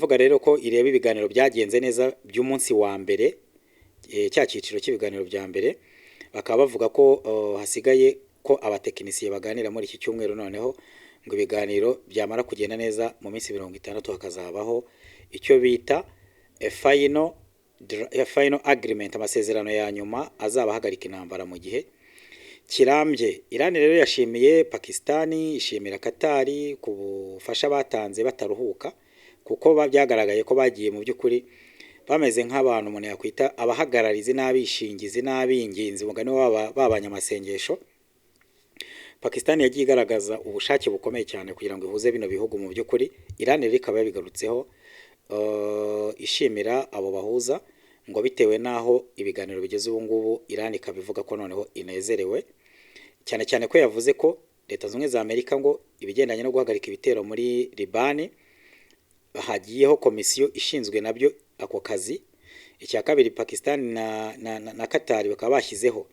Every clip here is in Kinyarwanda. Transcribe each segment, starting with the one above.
Vuga rero ko ireba ibiganiro byagenze neza by'umunsi wa mbere, cya cyiciro cy'ibiganiro bya mbere, bakaba bavuga ko hasigaye ko abatekinisiye baganira muri iki cyumweru, noneho ngo ibiganiro byamara kugenda neza mu minsi 60 hakazabaho icyo bita final agreement, amasezerano ya nyuma azaba ahagarika intambara mu gihe kirambye. Iran rero yashimiye Pakistani, ishimira Katari ku bufasha batanze bataruhuka, kuko byagaragaye ko bagiye mu by'ukuri bameze nk'abantu umuntu yakwita abahagararizi n'abishingizi n'abinginzi mugani b'abanyamasengesho. Pakistani yagiye igaragaza ubushake bukomeye cyane kugira ngo ihuze bino bihugu mu by'ukuri. Iran rero ikaba yabigarutseho ishimira abo bahuza, ngo bitewe n'aho ibiganiro bigeze ubu ngubu, Iran ikabivuga ko noneho inezerewe cyane cyane ko yavuze ko Leta Zunze za Amerika ngo ibigendanye no guhagarika ibitero muri Libani hagiyeho komisiyo ishinzwe nabyo ako kazi. Icya kabiri, Pakistan na Qatar bakaba bashyizeho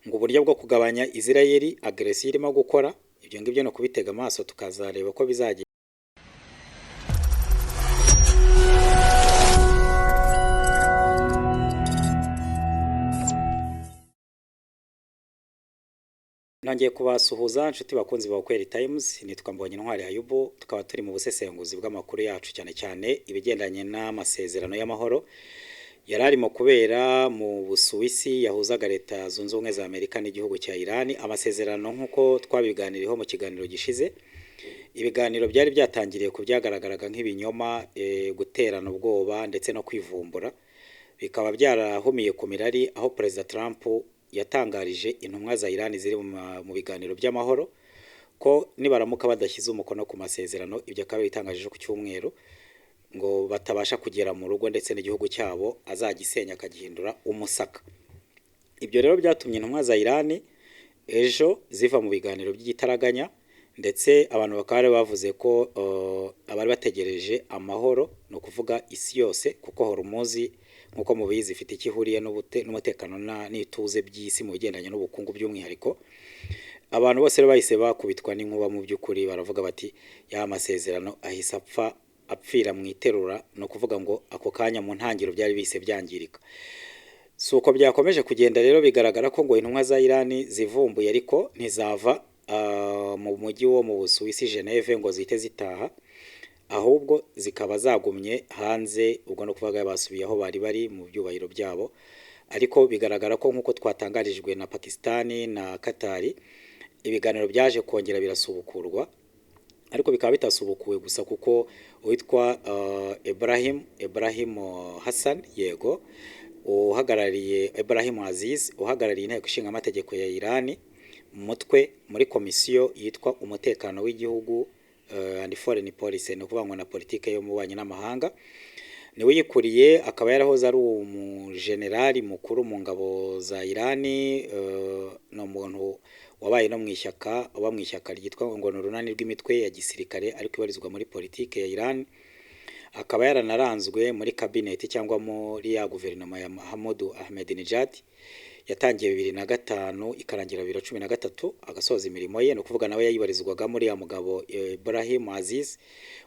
ngo uburyo bwo kugabanya Israel agresiyo irimo gukora. Ibyo ngibyo no kubitega amaso tukazareba ko bizagenda. Nongeye kubasuhuza inshuti bakunzi ba Kweli Times, nitwa Mbonyintwari Ayubu, tukaba turi mu busesenguzi bw'amakuru yacu cyane cyane ibigendanye n'amasezerano y'amahoro yararimo kubera mu Busuwisi yahuzaga Leta Zunze Ubumwe za Amerika n'igihugu cya Iran. Amasezerano nk'uko twabiganiriyeho mu kiganiro gishize, ibiganiro byari byatangiriye ku byagaragaraga nk'ibinyoma, guterana ubwoba ndetse no kwivumbura, bikaba byarahumiye ku mirari, aho Perezida Trump yatangarije intumwa za Iran ziri mu biganiro by'amahoro ko nibaramuka badashyize umukono ku masezerano, ibyo akaba bitangaje ku cyumweru, ngo batabasha kugera mu rugo ndetse n'igihugu cyabo azagisenya akagihindura umusaka. Ibyo rero byatumye intumwa za Iran ejo ziva mu biganiro by'igitaraganya, ndetse abantu bakaba bavuze ko abari bategereje amahoro, no kuvuga isi yose, kuko Hormuzi nkuko mubizi ifite ikihuriye n'umutekano n'ituze by'isi mu bigendanye n'ubukungu by'umwihariko. Abantu bose rero bahise bakubitwa n'inkuba mu by'ukuri, baravuga bati ya masezerano ahise apfira mu iterura, no kuvuga ngo ako kanya mu ntangiro byari bise byangirika. Suko byakomeje kugenda rero, bigaragara ko ngo intumwa za Iran zivumbuye ariko ntizava mu mujyi wo mu Busuwisi Geneve ngo zite zitaha, ahubwo zikaba zagumye hanze, ubwo no kuvuga basubiye aho bari mu byubahiro byabo. Ariko bigaragara ko nkuko twatangarijwe na Pakistani na Katari, ibiganiro byaje kongera birasubukurwa, ariko bikaba bitasubukuwe gusa, kuko witwa Ebrahim Hassan yego uhagarariye Ebrahim Aziz uhagarariye inteko ishinga amategeko ya Iran mutwe muri komisiyo yitwa umutekano w'igihugu and foreign policy, no kuvuga ngo na politike yo mu bubanyi n'amahanga, niwe yikuriye. Akaba yarahoze ari umujenerali mukuru mu ngabo za Iran, no muntu wabaye no mu ishyaka ryitwa ngo n'urunani rw'imitwe ya gisirikare ariko ibarizwa muri politike ya Iran. Akaba yaranaranzwe muri cabinet cyangwa muri ya guverinoma ya Mohamed Ahmadinejad, yatangiye 2005 ikarangira 2013, agasoza imirimo ye, no kuvuga nawe yayibarizwaga muri ya mugabo Ebrahim Aziz.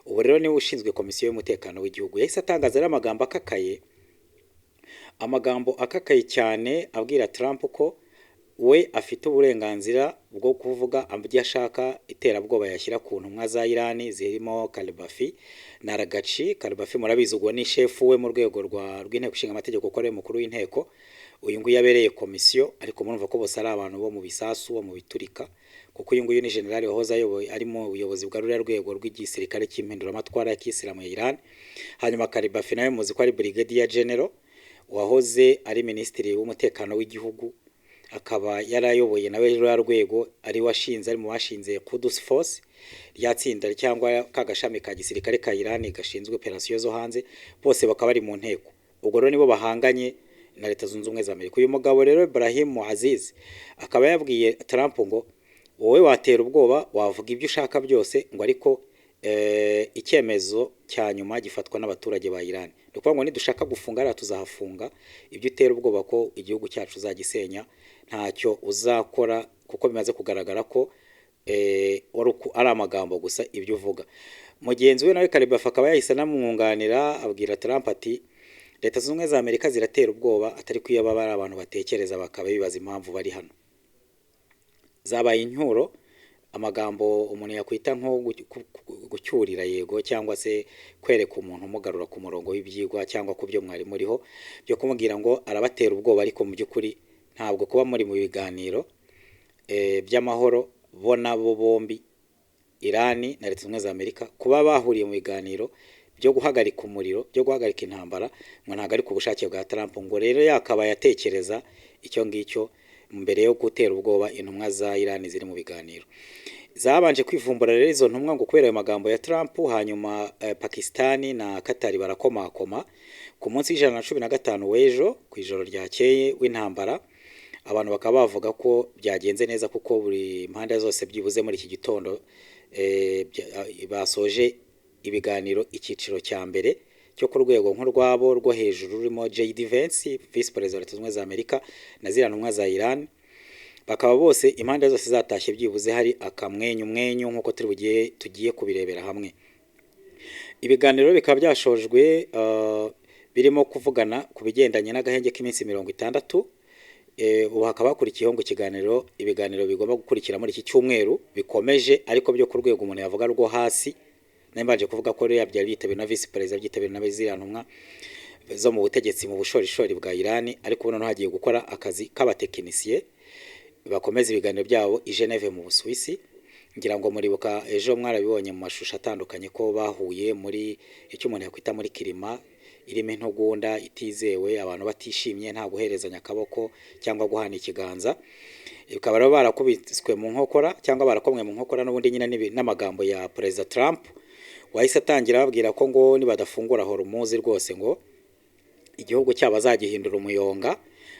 Ubu rero niwe ushinzwe komisiyo y'umutekano w'igihugu. Yahise atangaza ari amagambo akakaye cyane, abwira Trump ko we afite uburenganzira bwo kuvuga ibyo ashaka, iterabwoba yashyira ku ntumwa za Iran zirimo Kalibafi na Ragachi. Kalibafi murabizi ubwo ni chef we mu rwego rw'inteko ishinga amategeko, ko ari mukuru w'inteko. Uyu nguyu yabereye komisiyo, ariko murumva ko bose ari abantu bo mu bisasu, bo mu biturika, kuko uyu nguyu ni generali wahoze ayoboye ari mu buyobozi bwa ruriya rwego rw'igisirikare cy'impinduramatwara ya Kisilamu ya Iran. Hanyuma Kalibafi nawe muzi ko ari brigadier general wahoze ari minisitiri w'umutekano w'igihugu, akaba yarayoboye nawe ruriya rwego, ari washinze ari mu bashinze Quds Force, ryatsinda cyangwa kagashami ka gisirikare ka Iran gashinzwe operasiyo zo hanze. Bose bakaba bari mu nteko, ubwo rero nibo bahanganye na Leta Zunze Ubumwe za Amerika. Uyu mugabo rero Ebrahim Aziz akaba yabwiye Trump ngo wowe watera ubwoba, wavuga ibyo ushaka byose, ngo ariko icyemezo cya nyuma gifatwa n'abaturage ba Iran. Ni ukuvuga ngo nidushaka gufunga ara tuzahafunga, ibyo utera ubwoba ko igihugu cyacu uzagisenya ntacyo uzakora, kuko bimaze kugaragara ko ari amagambo gusa ibyo uvuga. mugenzi we nawe Karibafa akaba yahise anamwunganira abwira Trump ati leta zunze ubumwe za Amerika ziratera ubwoba atari kwiyo baba ari abantu batekereza bakaba bibaza impamvu bari hano. Zabaye incyuro, amagambo umuntu yakwita nko gucyurira yego cyangwa se kwereka umuntu umugarura ku murongo w'ibyigwa cyangwa ku byo mwari muriho byo kumubwira ngo arabatera ubwoba, ariko mu by'ukuri ntabwo kuba muri mu biganiro by'amahoro bona bo bombi Irani na leta zunze ubumwe za Amerika kuba bahuriye mu biganiro byo guhagarika umuriro, byo guhagarika intambara, ngo ntabwo ari ku bushake bwa Trump, ngo rero yakaba yatekereza icyo ngicyo mbere yo gutera ubwoba intumwa za Irani ziri mu biganiro. Zabanje kwivumbura rero izo ntumwa ngo kubera ayo magambo ya Trump, hanyuma Pakistani na Qatar barakomakoma ku munsi w'115 w'ejo ku ijoro ryakeye w'intambara. Abantu bakaba bavuga ko byagenze neza kuko buri impande zose byibuze muri iki gitondo basoje ibiganiro icyiciro cya mbere cyo ku rwego nk'urwabo rwo hejuru rurimo J.D. Vance, Vice President wa Leta Zunze Ubumwe za Amerika, na ziriya ntumwa za Iran. Bakaba bose impande zose zatashye byibuze hari akamwenyu nk'uko tugiye kubirebera hamwe. Ibiganiro bikaba byashojwe birimo kuvugana ku bigendanye n'agahenge k'iminsi 60. Ubu hakaba hakurikiyeho ngo ibiganiro bigomba gukurikira muri iki cyumweru bikomeje, ariko byo ku rwego umuntu yavuga rwo hasi. Nembaje kuvuga ko rero byari byitabiriwe na Vice President, byitabiriwe n'abaziriya ntumwa zo mu butegetsi mu bushorishori bwa Iran, ariko ubu noneho hagiye gukora akazi k'abatekinisiye bakomeza ibiganiro byabo i Geneve mu Busuwisi. Ngira ngo muribuka ejo mwarabibonye mu mashusho atandukanye ko bahuye muri icyo umuntu yakwita muri kirima irimo intugunda itizewe, abantu batishimye, nta guherezanya akaboko cyangwa guhana ikiganza. Bikaba rero barakubiswe mu nkokora cyangwa barakomwe mu nkokora n'ubundi nyine n'amagambo ya President Trump wahise atangira babwira ko ngo nibadafungura Hormuz rwose ngo igihugu cyabo azagihindura umuyonga.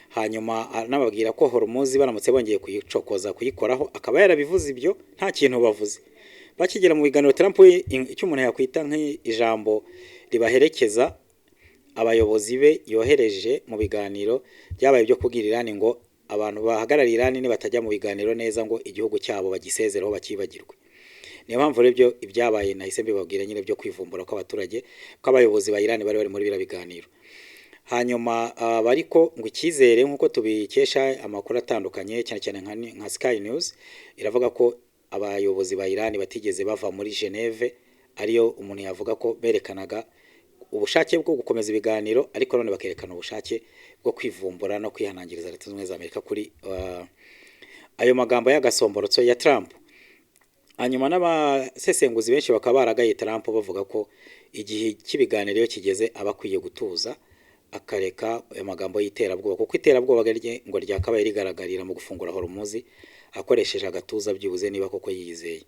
Hanyuma nababwira ko Hormuz baramutse bongeye kuyicokoza kuyikoraho, akaba yarabivuze ibyo nta kintu bavuze. Bakigera mu biganiro Trump icyo umuntu yakwita nk'ijambo ribaherekeza abayobozi be yohereje mu biganiro byabaye byo kubwira Iran ngo abantu bahagarariye Iran nibatajya mu biganiro neza ngo igihugu cyabo bagisezeraho bakibagirwe. Niyo mpamvu rero ibyabaye nahise mbibabwira nyine byo kwivumbura kw'abaturage kw'abayobozi ba Iran bari muri bira biganiro. Hanyuma bariko ngo ikizere nkuko tubikesha amakuru atandukanye cyane cyane nka Sky News iravuga ko abayobozi ba Iran batigeze bava muri Geneve, ariyo umuntu yavuga ko berekanaga ubushake bwo gukomeza ibiganiro, ariko none bakerekana ubushake bwo kwivumbura no kwihanangiriza Leta Zunze Ubumwe za Amerika kuri ayo magambo y'agasomborotso ya Trump. Hanyuma n'abasesenguzi benshi bakaba baragaye Trump bavuga ko igihe cy'ibiganiro kigeze abakwiye gutuza akareka ayo magambo y'iterabwoba, kuko iterabwoba ngo ryakabaye rigaragarira mu gufungura Hormuz akoresheje agatuza byibuze niba koko yizeye.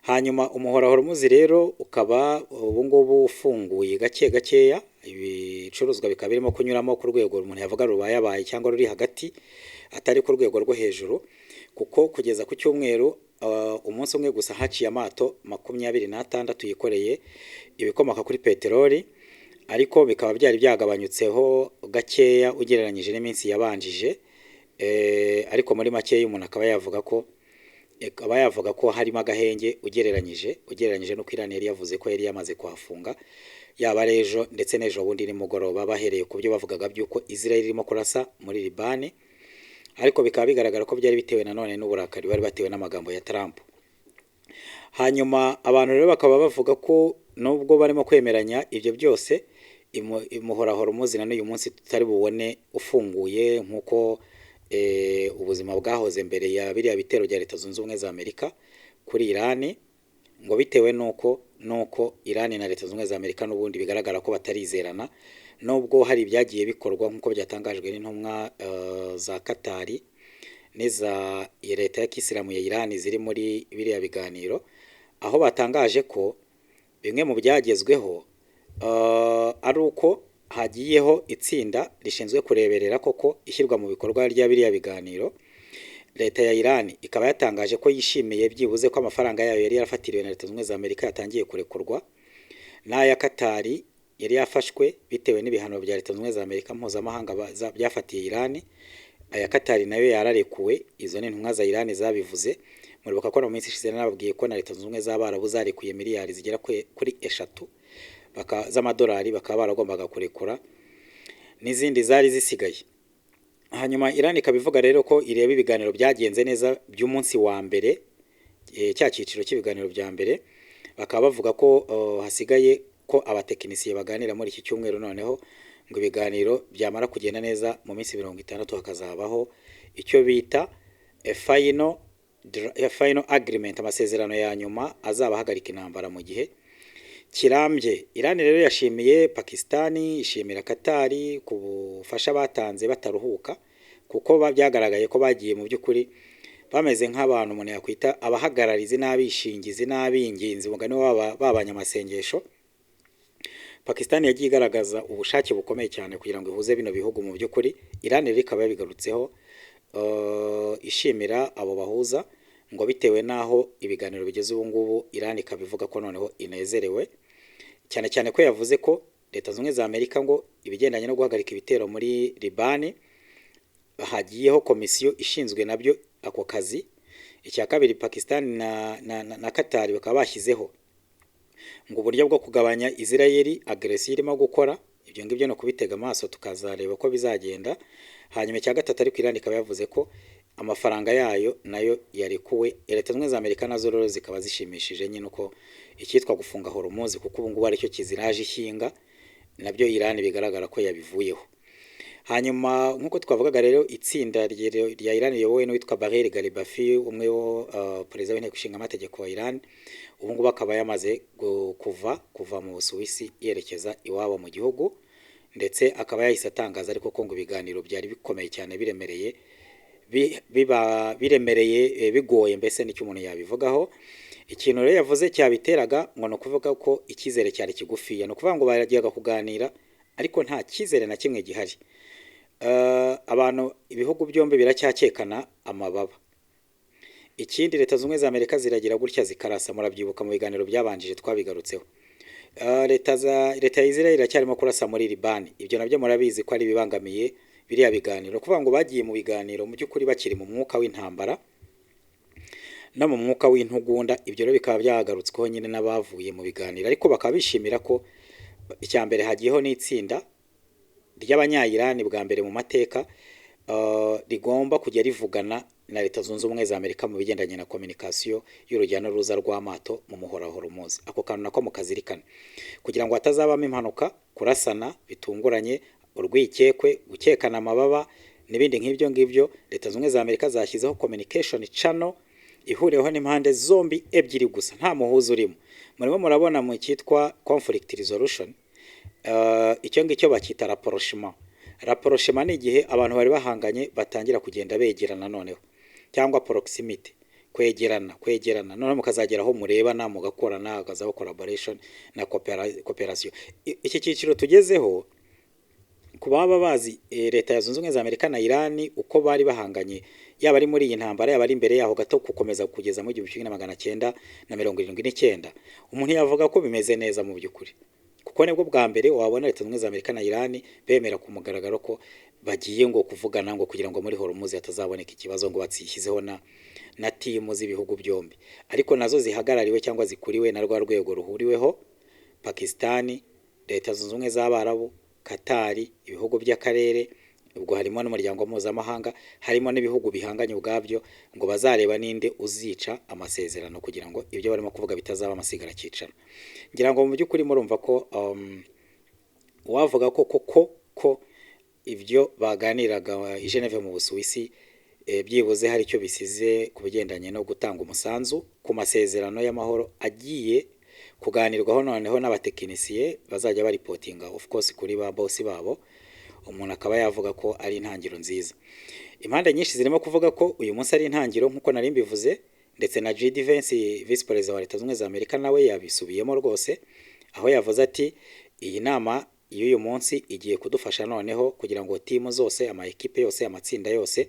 Hanyuma umuhora Hormuz rero ukaba ubu ngubu ufunguye gakeya, ibicuruzwa bikaba birimo kunyuramo ku rwego umuntu yavuga rubayabaye cyangwa ruri hagati atari ku rwego rwo hejuru, kuko kugeza ku cyumweru umunsi umwe gusa haciye amato 26 yikoreye ibikomoka kuri peteroli, ariko bikaba byari byagabanyutseho gakeya ugereranyije n'iminsi yabanjije. Ariko muri make y'umuntu akaba yavuga ko harimo agahenge ugereranyije no Iran yari yavuze ko yari yamaze kwafunga yaba rejo ndetse n'ejo bundi nimugoroba bahereye ku byo bavugaga byuko Israel irimo kurasa muri Liban, ariko bikaba bigaragara ko byari bitewe nanone n'uburakari bari batewe n'amagambo ya Trump. Hanyuma abantu rero bakaba bavuga ko nubwo barimo kwemeranya ibyo byose imuhora Hormuz na n'uyu munsi tutari bubone ufunguye nkuko ubuzima bwahoze mbere ya biriya bitero bya Leta Zunze Ubumwe za Amerika kuri Iran, ngo bitewe nuko Iran na Leta Zunze Ubumwe za Amerika n'ubundi bigaragara ko batarizerana, nubwo hari ibyagiye bikorwa nkuko byatangajwe n'intumwa za Qatar n'iza leta ya Kisilamu ya Iran ziri muri biriya biganiro, aho batangaje ko bimwe mu byagezweho ari uko hagiyeho itsinda rishinzwe kureberera koko ishyirwa mu bikorwa rya biriya biganiro. Leta ya Iran ikaba yatangaje ko yishimiye byibuze ko amafaranga yayo yari yarafatiriwe na Leta Zunze Ubumwe za Amerika yatangiye kurekurwa, n'aya Qatar yari yafashwe bitewe n'ibihano bya Leta Zunze Ubumwe za Amerika mpuzamahanga byafatiye Iran. Aya Qatar nayo yararekuwe, izo ni intumwa za Iran zabivuze muribuka ko no minsi ishize nababwiye ko na Leta Zunze Ubumwe z'Abarabu zarekuye miliyari zigera kuri 3 z'amadolari bakaba baragombaga kurekura n'izindi zari zisigaye. Hanyuma Iran ikabivuga rero ko ireba ibiganiro byagenze neza by'umunsi wa mbere, cya cyiciro cy'ibiganiro bya mbere, bakaba bavuga ko hasigaye ko abatekinisiye baganira muri iki cyumweru, noneho ngo ibiganiro byamara kugenda neza mu minsi 60 hakazabaho icyo bita final agreement, amasezerano ya nyuma azaba hagarika intambara mu gihe kirambye. Iran rero yashimiye Pakistani, ishimira Katari ku bufasha batanze bataruhuka, kuko byagaragaye ko bagiye mu by'ukuri bameze nk'abantu umuntu yakwita abahagararizi n'abishingizi n'abinginzi mugani w'abanyamasengesho. Pakistani yagiye igaragaza ubushake bukomeye cyane kugira ngo ihuze bino bihugu mu by'ukuri. Iran rero ikaba yabigarutseho ishimira abo bahuza, ngo bitewe naho ibiganiro bigeze ubu ngubu Iran ikabivuga ko noneho inezerewe cyane cyane ko yavuze ko Leta Zunze za Amerika ngo ibigendanye no guhagarika ibitero muri Libani hagiyeho komisiyo ishinzwe nabyo ako kazi. Icya kabiri, Pakistan na Qatar bakaba bashyizeho ngo uburyo bwo kugabanya Israeli agresiyo irimo gukora. Ibyo ngibyo no kubitega amaso tukazareba ko bizagenda. Hanyuma icya gatatu, ariko Iran ikaba yavuze ko amafaranga yayo nayo yarekuwe. Leta Zunze za Amerika nazo rero zikaba zishimishije nyine uko icyitwa gufunga Hormuz, kuko ubu ngubu aricyo kiziraje ishinga, nabyo Iran bigaragara ko yabivuyeho. Hanyuma nkuko twavugaga rero, itsinda rya Iran riyobowe n'uwitwa Bagher Ghalibafi, umwe wo perezida w'inteko ishinga amategeko wa Iran, ubu ngubu akaba yamaze kuva mu Busuwisi yerekeza iwabo mu gihugu, ndetse akaba yahise atangaza ariko ko ngo ibiganiro byari bikomeye cyane, bigoye, mbese nicyo umuntu yabivugaho. Ikintu rero yavuze cyabiteraga ngo no kuvuga ko icyizere cyari kigufiya, no kuvuga ngo baragiyaga kuganira ariko nta cyizere na kimwe gihari. Abantu ibihugu byombi biracyakekana amababa. Ikindi, Leta Zunze za Amerika ziragira gutya zikarasa, murabyibuka mu biganiro byabanjije twabigarutseho. Leta ya Israel iracyarimo kurasa muri Libani, ibyo nabyo murabizi ko ari bibangamiye biriya biganiro, kuvuga ngo bagiye mu biganiro mu by'ukuri bakiri mu mwuka w'intambara no mu mwuka w'intugunda. Ibyo rero bikaba byahagarutsweho nyine n'abavuye mu biganiro, ariko bakaba bishimira ko icya mbere hagiyeho n'itsinda ry'abanya-Iran bwa mbere mu mateka rigomba kujya rivugana na Leta Zunze Ubumwe za Amerika mu bigendanye na communication y'urujya n'uruza rw'amato mu muhora Hormuz. Ako kantu nako mukazirikana kugira ngo hatazabamo impanuka, kurasana bitunguranye, urwikekwe, gukekana amababa n'ibindi nk'ibyo ngibyo. Leta Zunze za Amerika zashyizeho communication channel ihuriyeho n'impande zombi ebyiri gusa, nta muhuza urimo. Murimo murabona mu cyitwa conflict resolution, icyo ngicyo bakita rapprochement ni igihe abantu bari bahanganye batangira kugenda begerana noneho, cyangwa proximity, kwegerana noneho mukazageraho murebana mugakorana, hakazaho collaboration na cooperation. Iki cyiciro tugezeho ku baba bazi Leta ya Zunze Ubumwe za Amerika na Iran uko bari bahanganye, yaba ari muri iyi ntambara, yaba ari imbere yaho gato gukomeza kugeza mu 1979, umuntu yavuga ko bimeze neza mu by'ukuri, kuko nibwo bwa mbere wabona Leta Zunze Ubumwe za Amerika na Iran bemera ku mugaragaro ko bagiye ngo kuvugana ngo kugira ngo muri Hormuz hatazaboneka ikibazo, ngo batsishyizeho na timu z'ibihugu byombi, ariko nazo zihagarariwe cyangwa zikuriwe na rwa rwego ruhuriweho Pakistani, Leta Zunze Ubumwe z'Abarabu, Katari, ibihugu by'akarere, ubwo harimo n'umuryango mpuzamahanga, harimo n'ibihugu bihanganye ubwabyo, ngo bazareba ninde uzica amasezerano kugira ngo ibyo barimo kuvuga bitazaba amasigara cyicana. Ngira ngo mu by'ukuri murumva ko wavuga ko ibyo baganiraga i Geneve mu Busuwisi byibuze hari icyo bisize ku bigendanye no gutanga umusanzu ku masezerano y'amahoro agiye kuganirwaho noneho n'abatekinisiye bazajya baripotinga of course kuri ba boss babo. Umuntu akaba yavuga ko ari intangiro nziza. Impande nyinshi zirimo kuvuga ko uyu munsi ari intangiro nkuko nari mbivuze, ndetse na J.D. Vance, Vice President wa Leta Zunze za Amerika, nawe yabisubiyemo rwose, aho yavuze ati iyi nama y'uyu munsi igiye kudufasha noneho kugira ngo timu zose, ama equipe yose, amatsinda yose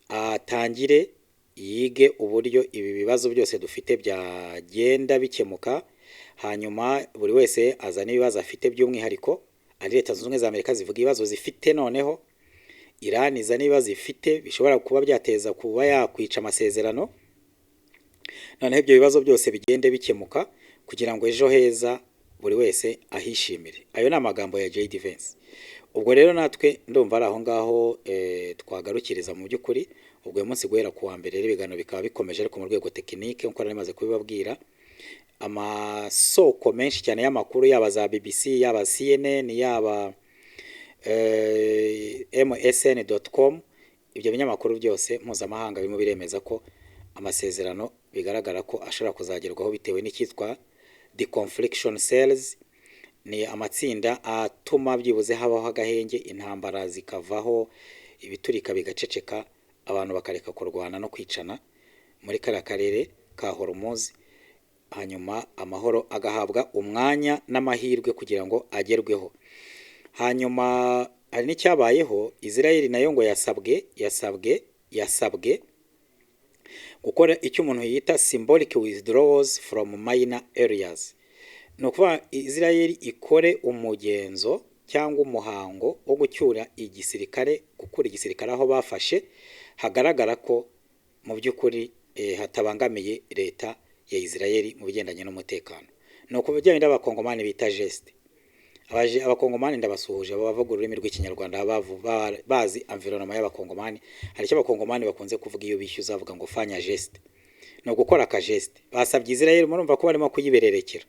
atangire yige uburyo ibi bibazo byose dufite byagenda bikemuka, hanyuma buri wese azana ibibazo afite by'umwihariko. Ari Leta Zunze Ubumwe za Amerika zivuga ibibazo zifite, noneho Iran izana ibibazo ifite bishobora kuba byateza kuba yakwica amasezerano, noneho ibyo bibazo byose bigende bikemuka kugira ngo ejo heza buri wese ahishimire. Ayo ni amagambo ya J.D. Vance. Ubwo rero natwe ndumva ari aho ngaho twagarukiriza mu by'ukuri. Ubwo uyu munsi guhera ku wa mbere ibiganiro bikaba bikomeje ariko mu rwego tekinike nkuko nari maze kubibabwira. Amasoko menshi cyane y'amakuru yaba za BBC, yaba CNN, yaba msn.com, ibyo binyamakuru byose mpuzamahanga birimo biremeza ko amasezerano bigaragara ko ashobora kuzagerwaho bitewe n'icyitwa deconfliction cells. Ni amatsinda atuma byibuze habaho agahenge, intambara zikavaho, ibiturika bigaceceka, abantu bakareka kurwana no kwicana muri kariya karere ka Hormuz, hanyuma amahoro agahabwa umwanya n'amahirwe kugira ngo agerweho. Hanyuma hari n'icyabayeho, Israel nayo ngo yasabwe gukora icyo umuntu yita symbolic withdrawals from minor areas. No kuba Israel ikore umugenzo cyangwa umuhango wo gucyura igisirikare, gukura igisirikare aho bafashe hagaragara ko mu by'ukuri hatabangamiye leta ya Israel mu bigendanye n'umutekano. No kubijyanye n'abakongomani bita geste. Abakongomani ndabasuhuje bavuga ururimi rw'ikinyarwanda, bazi environnement y'abakongomani. Hari icyo abakongomani bakunze kuvuga iyo bishyuza bavuga ngo fanya geste, no gukora ka geste. Basabye Israel, murumva ko barimo kuyibererekera.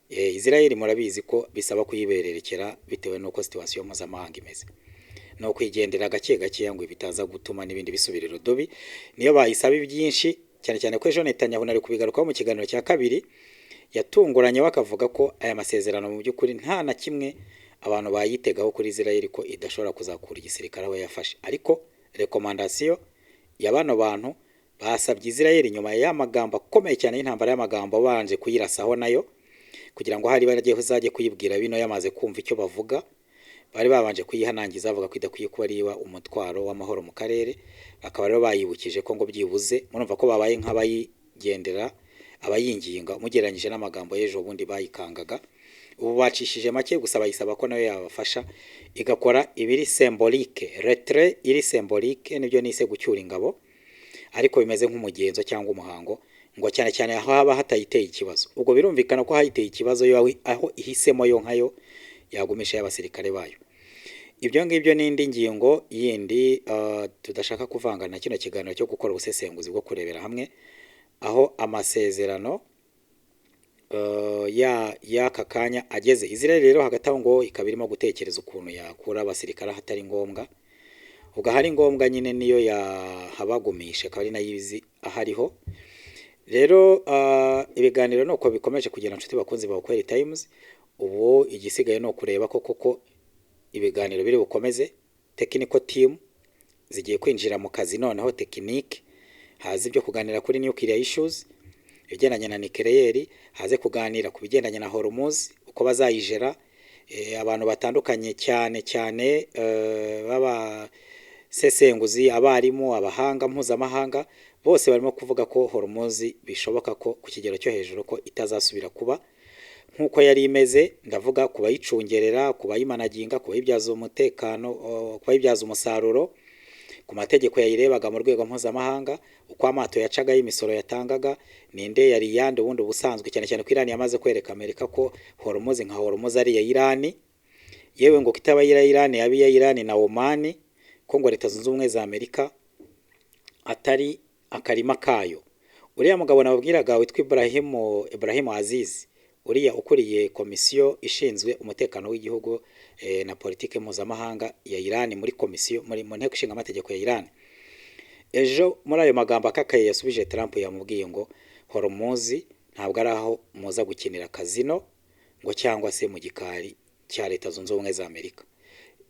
Israel murabizi ko bisaba kuyibererekera bitewe n'uko situation mpuzamahanga imeze, no kwigendera gake gake ngo bitaza gutuma n'ibindi bisubirira urudobi. Niyo bayisaba byinshi cyane cyane ko ejo Netanyahu nari kubigarukaho mu kiganiro cya kabiri, yatunguranye bakavuga ko aya masezerano mu by'ukuri nta na kimwe abantu bayitegaho kuri Israel ko idashobora kuzakura igisirikare aho yafashe. Ariko recommandation ya bano bantu basabye Israel nyuma y'amagambo akomeye cyane y'intambara y'amagambo banje kuyirasaho nayo, kugira ngo hari baragiye uzajye kuyibwira bino yamaze kumva icyo bavuga, bari babanje kuyihanangiza bavuga ko idakwiye kuba ariwa umutwaro w'amahoro mu karere. Bakaba rero bayibukije ko ngo byibuze murumva ko babaye nk'abayigendera, abayinginga umugereranyije n'amagambo y'ejo bundi bayikangaga. Ubu bacishije make gusa bayisaba ko nayo yabafasha igakora ibiri symbolique, retrait iri symbolique, nibyo nise gucyura ingabo, ariko bimeze nk'umugenzo cyangwa umuhango, ngo cyane cyane aho haba hatayiteye ikibazo. Ubwo birumvikana ko hayiteye ikibazo aho ihisemo yo nkayo yagumisha y'abasirikare bayo. Ibyo ngibyo n'indi ngingo yindi tudashaka kuvanga na kino kiganiro cyo gukora ubusesenguzi bwo kurebera hamwe aho amasezerano y'aka kanya ageze. Israel rero hagati aho ngo ikaba irimo gutekereza ukuntu yakura abasirikare hatari ngombwa, ubwo hari ngombwa nyine niyo yahabagumisha akaba ari nayizi ahariho. Rero ibiganiro nuko bikomeje kugira inshuti bakunzi ba Kweli Times. Ubu igisigaye no kureba ko koko ibiganiro biri bukomeze. Technical team zigiye kwinjira mu kazi noneho technique, hazi ibyo kuganira kuri nuclear issues, ibigendanye na nuclear, haze kuganira ku bigendanye na Hormuz uko bazayijera. Abantu batandukanye cyane baba sesenguzi, abarimu, abahanga mpuzamahanga, bose barimo kuvuga ko Hormuz bishoboka ko ku kigero cyo hejuru ko itazasubira kuba nkuko yari imeze. Ndavuga kubayicungerera, kubayimanaginga, kubayibyaza umutekano, kubayibyaza umusaruro, ku mategeko yayirebaga mu rwego mpuzamahanga, uko amato yacagaho imisoro yatangaga, ninde yari yande ubundi ubusanzwe, cyane cyane ko Iran yamaze kwereka Amerika ko Hormuz nka Hormuz ari ya Iran, yewe ngo kitaba Iran yabi ya Iran na Oman, ko ngo Leta Zunze Ubumwe za Amerika atari akarima kayo. Uriya mugabo nababwiraga witwa Ibrahim Aziz, uriya ukuriye komisiyo ishinzwe umutekano w'igihugu na politike mpuzamahanga ya Iran muri komisiyo muri mu nteko ishinga amategeko ya Iran, ejo muri ayo magambo akakaye yasubije Trump yamubwiye ngo Hormuz ntabwo ari aho muza gukinira kazino ngo cyangwa se mu gikari cya Leta Zunze Ubumwe za Amerika.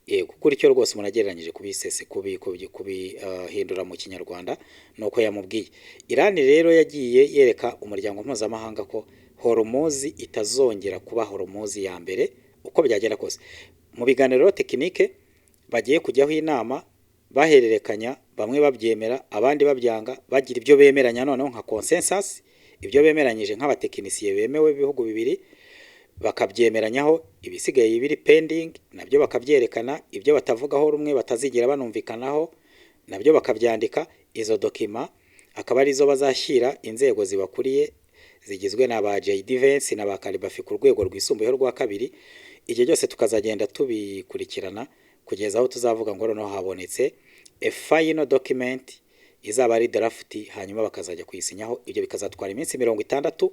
Yego kuri cyo rwose munagereranyije kubisese kubihindura mu kinyarwanda nuko yamubwiye. Iran rero yagiye yereka umuryango mpuzamahanga ko Hormuz itazongera kuba Hormuz ya mbere uko byagenda kose. Mu biganiro tekinike bagiye kujyaho inama bahererekanya, bamwe babyemera abandi babyanga, bagira ibyo bemeranya noneho nka consensus, ibyo bemeranyije nk'abatekinisiye bemewe bihugu bibiri bakabyemeranyaho, ibisigaye biri pending nabyo bakabyerekana, ibyo batavugaho rumwe batazigera banumvikanaho nabyo bakabyandika. Izo dokima akaba arizo bazashyira inzego zibakuriye zigizwe na ba JD Vance na ba Kalibafi ku rwego rwisumbuyeho rwa kabiri. Ibyo byose tukazagenda tubikurikirana kugeza aho tuzavuga ngo noneho habonetse a final document izaba ari draft, hanyuma bakazajya kuyisinyaho. Ibyo bikazatwara iminsi 60.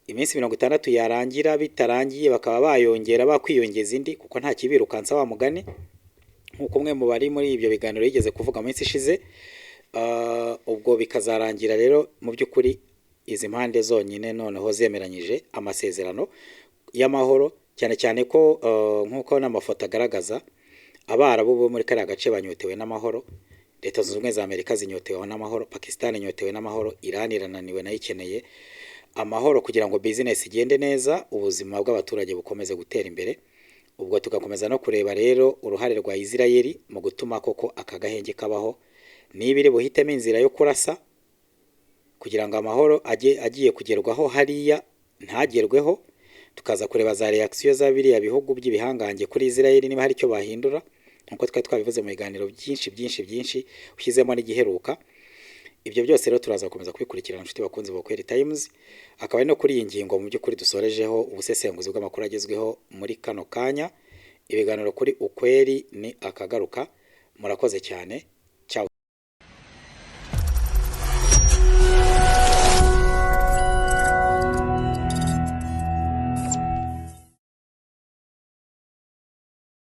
Iminsi 60 yarangira, bitarangiye bakaba bayongera bakwiyongeza indi, kuko nta kibirukansa wa mugani, nkuko umwe mu bari muri ibyo biganiro yigeze kuvuga mu minsi ishize. Ubwo bikazarangira rero mu by'ukuri izi mpande zonyine noneho zemeranyije amasezerano y'amahoro, cyane cyane ko nkuko n'amafoto agaragaza Abarabu bo muri kariya gace banyotewe n'amahoro. Leta Zunze Ubumwe za Amerika zinyotewe n'amahoro, Pakistan inyotewe n'amahoro, Iran irananiwe nayo ikeneye amahoro kugira ngo business igende neza, ubuzima bw'abaturage bukomeze gutera imbere. Ubwo tugakomeza no kureba rero uruhare rwa Isirayeli mu gutuma koko aka gahenge kabaho, nibiri buhitemo inzira yo kurasa kugira ngo amahoro agiye kugerwaho hariya ntagerweho. Tukaza kureba za reaction za biriya bihugu by'ibihangange kuri Isirayeli niba hari icyo bahindura, nkuko twabivuze mu biganiro byinshi ushyizemo n'igiheruka. Ibyo byose rero turaza gukomeza kubikurikirana inshuti bakunzi ba Kweli Times. Akaba ari no kuri iyi ngingo mu by'ukuri dusorejeho ubusesenguzi bw'amakuru agezweho muri kano kanya. Ibiganiro kuri Ukweli ni akagaruka. Murakoze cyane.